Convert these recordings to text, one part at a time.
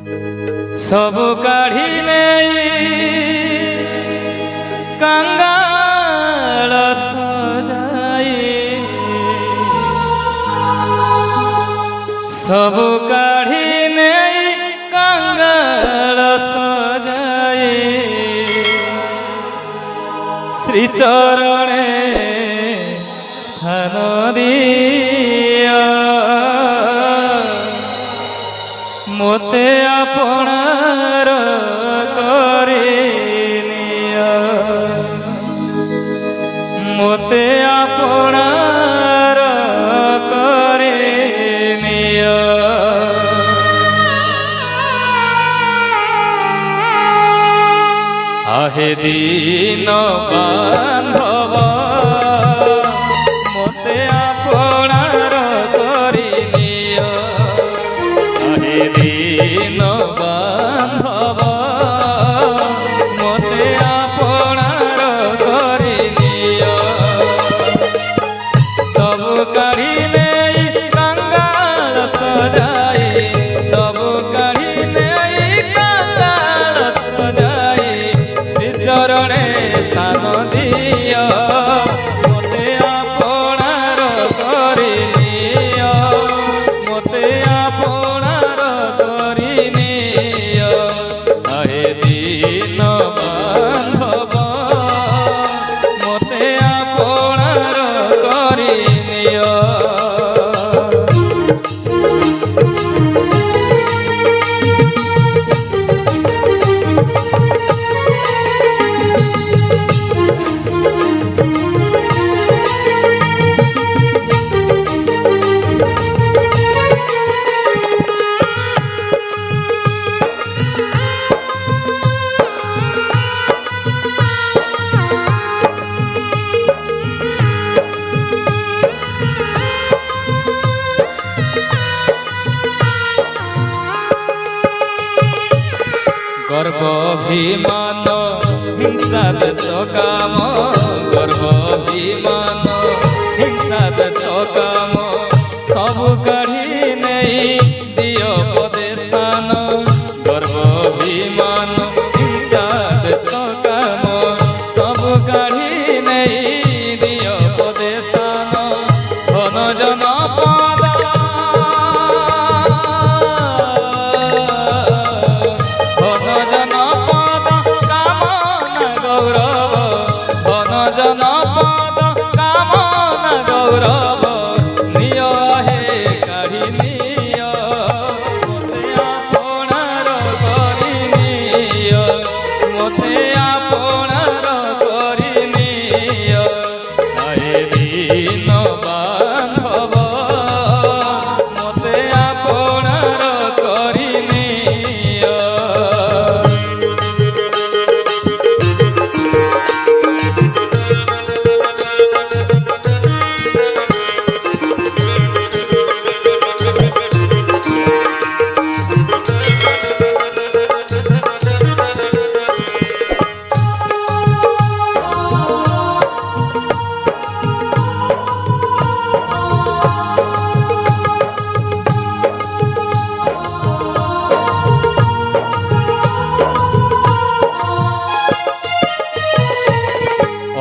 सब काढ़ी कंगाल सजाए सब काढ़ी कंगाल सजाए श्री चरणे स्थान दिया मोते आपणार करे निया मोते आपणार करे निया आहे दीन बांधव मोते आपणार करे निया आहे दीन बांधव मोते आपणार करे निया सब काढ़ी कंगाल सजाए सब काढ़ी कंगाल सजाए चरणे स्थान दिया मोते आपणार करे निया मोते आपणार करे निया आहे दीन बांधव मोते आपणार करे निया गर्भ अभिमान हिंसा देश काम गर्भ अभिमान हिंसा देश काम सब काढ़ी नहीं दियो पदे स्थान गर्भ अभिमान हिंसा देश काम सब काढ़ी नहीं दियो पदे स्थान धन जन जनपद कामना गौरव निय हे काढ़ी निय मोते आपणार करी निय मोते आपणार करी निय आहे दीन बांधव मोते आपणार करी निय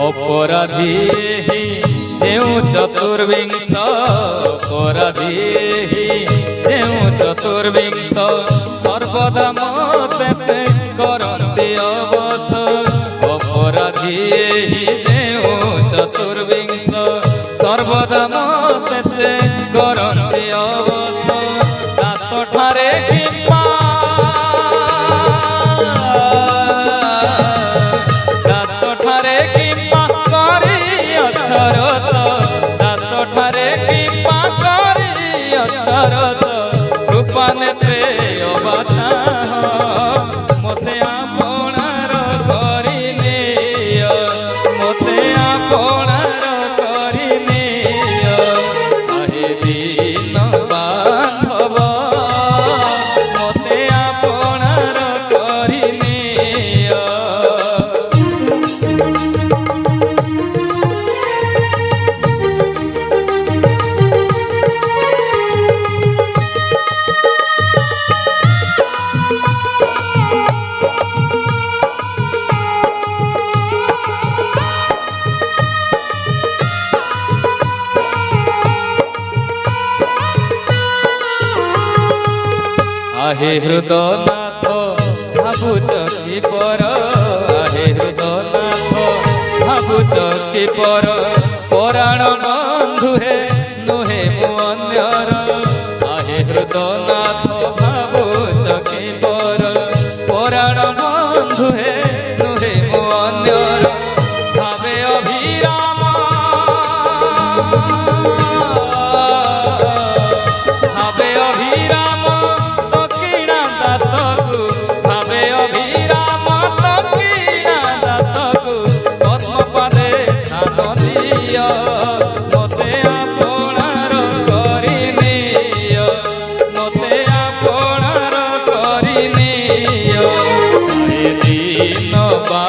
अपराधी जेउ चतुर्विंश अपराधी जेउ चतुर्विंश सर्वदा मते से करन्ति अवस अपराधी जेउ चतुर्विंश सर्वदा मते से करन्ति अवस दास ठारे कृपा दास ठारे रस दास ठारे कृपा करी अक्षरस कृपा नेत्रे अबाछा मोते आपणार करी निय मोते आपणार करी निय आहे दीन बांधव मोते आहे हृदनाथ भाबुच कि पर आहे हृदनाथ भाबुच कि पर पराण बंधु हे नुहे मु अन्यर आहे हृदनाथ भाबुच कि पर पराण बंधु हे नुहे मु अन्यर भावे अभिराम भावे अभिराम दक्षिणा दासकु भावे अभिराम दक्षिणा दासकु पद्मपदे स्थान दिय मते आपणार करिनिय मते आपणार करिनिय ए दिन बा